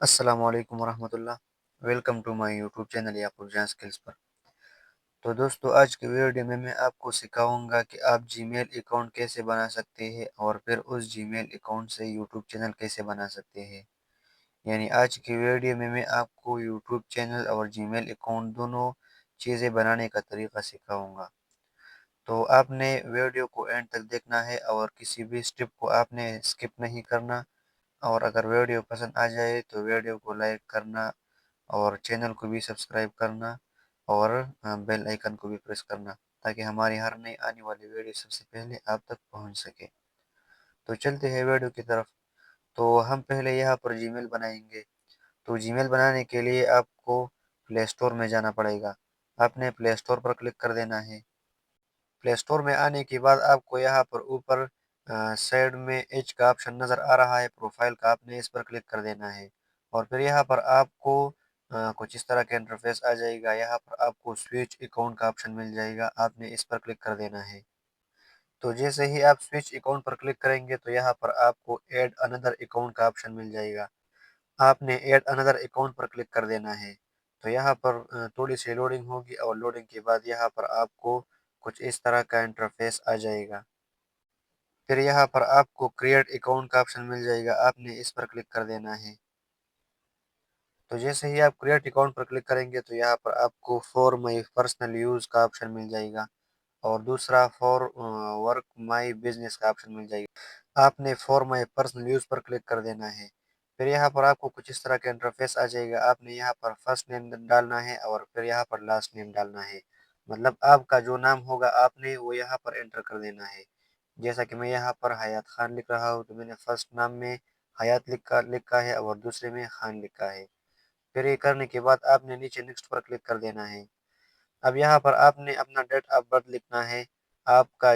السلام علیکم ورحمۃ اللہ۔ Welcome to my YouTube channel Yaqoob Jan skills پر۔ تو دوستو، آج کی ویڈیو میں آپ کو سکھاؤں گا کہ آپ جی میل اکاؤنٹ کیسے بنا سکتے ہیں اور پھر اس جی میل اکاؤنٹ سے یوٹیوب چینل کیسے بنا سکتے ہیں۔ یعنی آج کی ویڈیو میں آپ کو یوٹیوب چینل اور جی میل اکاؤنٹ دونوں چیزیں بنانے کا طریقہ سکھاؤں گا۔ تو آپ نے ویڈیو کو اینڈ تک دیکھنا ہے اور کسی بھی سٹیپ کو آپ نے اسکپ نہیں کرنا، اور اگر ویڈیو پسند آ جائے تو ویڈیو کو لائک کرنا اور چینل کو بھی سبسکرائب کرنا اور بیل آئیکن کو بھی پریس کرنا، تاکہ ہماری ہر نئی آنے والی ویڈیو سب سے پہلے آپ تک پہنچ سکے۔ تو چلتے ہیں ویڈیو کی طرف۔ تو ہم پہلے یہاں پر جی میل بنائیں گے۔ تو جی میل بنانے کے لیے آپ کو پلے اسٹور میں جانا پڑے گا۔ آپ نے پلے اسٹور پر کلک کر دینا ہے۔ پلے اسٹور میں آنے کے بعد آپ کو یہاں پر اوپر سائڈ میں ایچ کا آپشن نظر آ رہا ہے، پروفائل کا، آپ نے اس پر کلک کر دینا ہے۔ اور پھر یہاں پر آپ کو کچھ اس طرح کا انٹرفیس آ جائے گا۔ یہاں پر آپ کو سوئچ اکاؤنٹ کا آپشن مل جائے گا، آپ نے اس پر کلک کر دینا ہے۔ تو جیسے ہی آپ سوئچ اکاؤنٹ پر کلک کریں گے تو یہاں پر آپ کو ایڈ اندر اکاؤنٹ کا آپشن مل جائے گا، آپ نے ایڈ اندر اکاؤنٹ پر کلک کر دینا ہے۔ تو یہاں پر تھوڑی سی لوڈنگ ہوگی، اور لوڈنگ کے بعد یہاں پر آپ کو کچھ اس طرح کا انٹرفیس آ جائے گا۔ پھر یہاں پر آپ کو کریٹ اکاؤنٹ کا آپشن مل جائے گا، آپ نے اس پر کلک کر دینا ہے۔ تو جیسے ہی آپ کریٹ اکاؤنٹ پر کلک کریں گے تو یہاں پر آپ کو فور مائی پرسنل یوز کا آپشن مل جائے گا، اور دوسرا فور ورک مائی بزنس کا آپشن مل جائے گا۔ آپ نے for my personal use per click کر دینا ہے۔ پھر یہاں پر آپ کو کچھ اس طرح کا انٹرفیس آ جائے گا، آپ نے یہاں پر فرسٹ نیم ڈالنا ہے اور پھر یہاں پر لاسٹ نیم ڈالنا ہے۔ مطلب آپ کا جو نام ہوگا آپ نے وہ یہاں پر انٹر کر دینا ہے۔ جیسا کہ میں یہاں پر حیات خان لکھ رہا ہوں، تو میں نے فرسٹ نام میں حیات لکھا ہے اور دوسرے میں خان لکھا ہے۔ پھر یہ کرنے کے بعد آپ نے نیچے نیکسٹ پر کلک کر دینا ہے۔ اب یہاں پر آپ نے اپنا ڈیٹ آف برتھ لکھنا ہے۔ آپ کا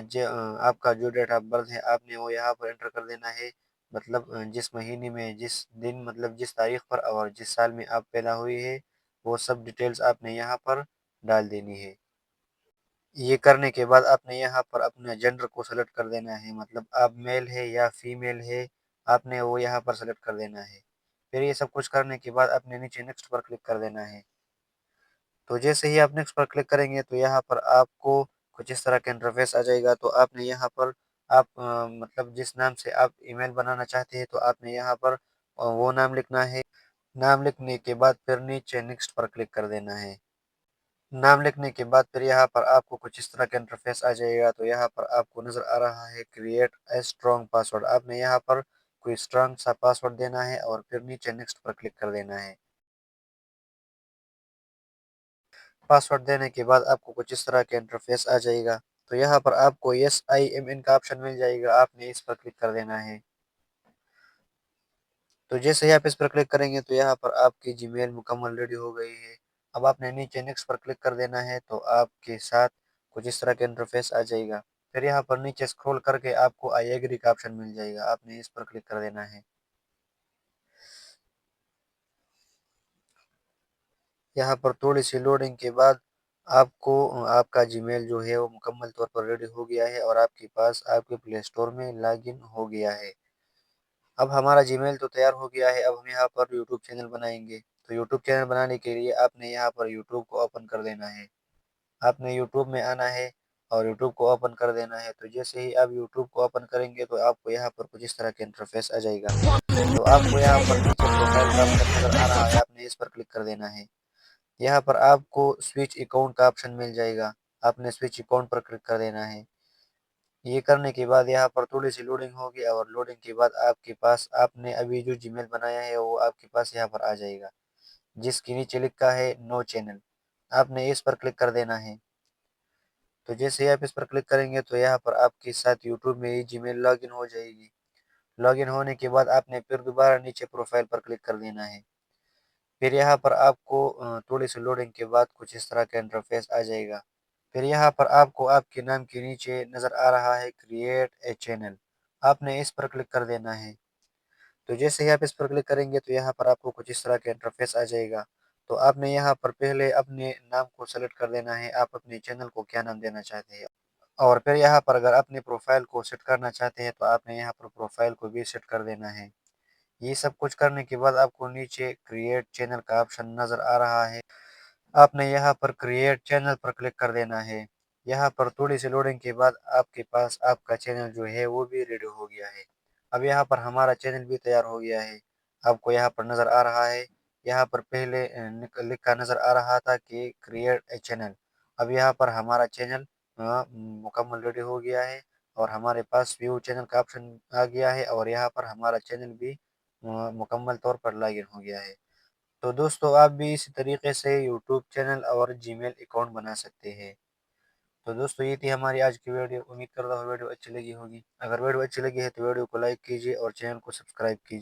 جو ڈیٹ آف برتھ ہے آپ نے وہ یہاں پر انٹر کر دینا ہے۔ مطلب جس مہینے میں، جس دن، مطلب جس تاریخ پر اور جس سال میں آپ پیدا ہوئی ہے، وہ سب ڈیٹیلز آپ نے یہاں پر ڈال دینی ہے۔ یہ کرنے کے بعد آپ نے یہاں پر اپنا جینڈر کو سلیکٹ کر دینا ہے، مطلب آپ میل ہے یا فیمیل ہے، آپ نے وہ یہاں پر سلیکٹ کر دینا ہے۔ پھر یہ سب کچھ کرنے کے بعد آپ نے نیچے نیکسٹ پر کلک کر دینا ہے۔ تو جیسے ہی آپ نیکسٹ پر کلک کریں گے تو یہاں پر آپ کو کچھ اس طرح کا انٹرفیس آ جائے گا۔ تو آپ نے یہاں پر مطلب جس نام سے آپ ای میل بنانا چاہتے ہیں تو آپ نے یہاں پر وہ نام لکھنا ہے۔ نام لکھنے کے بعد پھر نیچے نیکسٹ پر کلک کر دینا ہے۔ نام لکھنے کے بعد پھر یہاں پر آپ کو کچھ اس طرح کا انٹرفیس آ جائے گا۔ تو یہاں پر آپ کو نظر آ رہا ہے کریٹ اے اسٹرانگ پاسورڈ، آپ نے یہاں پر کوئی اسٹرانگ سا پاسورڈ دینا ہے اور پھر نیچے نیکسٹ پر کلک کر دینا ہے۔ پاسورڈ دینے کے بعد آپ کو کچھ اس طرح کا انٹرفیس آ جائے گا۔ تو یہاں پر آپ کو یس آئی ایم ان کا آپشن مل جائے گا، آپ نے اس پر کلک کر دینا ہے۔ تو جیسے ہی آپ اس پر کلک کریں گے تو یہاں پر آپ کی جی میل مکمل ریڈی ہو گئی ہے۔ اب آپ نے نیچے نیکسٹ پر کلک کر دینا ہے تو آپ کے ساتھ کچھ اس طرح کا انٹرفیس آ جائے گا۔ پھر یہاں پر نیچے اسکرول کر کے آپ کو آئی ایگری کا آپشن مل جائے گا، آپ نے اس پر کلک کر دینا ہے۔ یہاں پر تھوڑی سی لوڈنگ کے بعد آپ کو آپ کا جی میل جو ہے وہ مکمل طور پر ریڈی ہو گیا ہے اور آپ کے پاس آپ کے پلے اسٹور میں لاگ ان ہو گیا ہے۔ اب ہمارا جی میل تو تیار ہو گیا ہے۔ اب ہم یہاں پر یوٹیوب چینل بنائیں گے۔ تو یوٹیوب چینل بنانے کے لیے آپ نے یہاں پر یوٹیوب کو اوپن کر دینا ہے۔ آپ نے یوٹیوب میں آنا ہے اور یوٹیوب کو اوپن کر دینا ہے۔ تو جیسے ہی آپ یوٹیوب کو اوپن کریں گے تو آپ کو یہاں پر کچھ اس طرح کا انٹرفیس آ جائے گا۔ تو آپ کو یہاں پر نیچے پروفائل کا آپشن نظر آ رہا ہے، آپ نے اس پر کلک کر دینا ہے۔ یہاں پر آپ کو سوئچ اکاؤنٹ کا آپشن مل جائے گا، آپ نے سوئچ اکاؤنٹ پر کلک کر دینا ہے۔ یہ کرنے کے بعد یہاں پر تھوڑی سی لوڈنگ ہوگی، اور لوڈنگ کے بعد آپ کے پاس آپ نے ابھی جو جی میل بنایا ہے وہ آپ کے پاس یہاں پر آ جائے گا، جس کے نیچے لکھا ہے نو چینل، آپ نے اس پر کلک کر دینا ہے۔ تو جیسے ہی آپ اس پر کلک کریں گے تو یہاں پر آپ کے ساتھ یوٹیوب میں یہ جی میل لاگ ان ہو جائے گی۔ لاگ ان ہونے کے بعد آپ نے پھر دوبارہ نیچے پروفائل پر کلک کر دینا ہے۔ پھر یہاں پر آپ کو تھوڑی سی لوڈنگ کے بعد کچھ اس طرح کا انٹرفیس آ جائے گا۔ پھر یہاں پر آپ کو آپ کے نام کے نیچے نظر آ رہا ہے کریٹ اے چینل، آپ نے اس پر کلک کر دینا ہے۔ تو جیسے ہی آپ اس پر کلک کریں گے تو یہاں پر آپ کو کچھ اس طرح کا انٹرفیس آ جائے گا۔ تو آپ نے یہاں پر پہلے اپنے نام کو سلیکٹ کر دینا ہے، آپ اپنے چینل کو کیا نام دینا چاہتے ہیں، اور پھر یہاں پر اگر اپنے پروفائل کو سیٹ کرنا چاہتے ہیں تو آپ نے یہاں پر پروفائل کو بھی سیٹ کر دینا ہے۔ یہ سب کچھ کرنے کے بعد آپ کو نیچے کریٹ چینل کا آپشن نظر آ رہا ہے، آپ نے یہاں پر کریٹ چینل پر کلک کر دینا ہے۔ یہاں پر تھوڑی سی لوڈنگ کے بعد آپ کے پاس آپ کا چینل جو ہے وہ بھی ریڈی ہو گیا ہے۔ اب یہاں پر ہمارا چینل بھی تیار ہو گیا ہے، آپ کو یہاں پر نظر آ رہا ہے۔ یہاں پر پہلے لکھا نظر آ رہا تھا کہ کریٹ اے چینل، اب یہاں پر ہمارا چینل مکمل ریڈی ہو گیا ہے اور ہمارے پاس ویو چینل کا آپشن آ گیا ہے اور یہاں پر ہمارا چینل بھی مکمل طور پر لاگ ان ہو گیا ہے۔ تو دوستو آپ بھی اسی طریقے سے یوٹیوب چینل اور جی میل اکاؤنٹ بنا سکتے ہیں۔ تو دوستو یہ تھی ہماری آج کی ویڈیو، امید کرتا ہوں ویڈیو اچھی لگی ہوگی۔ اگر ویڈیو اچھی لگی ہے تو ویڈیو کو لائک کیجیے اور چینل کو سبسکرائب کیجیے۔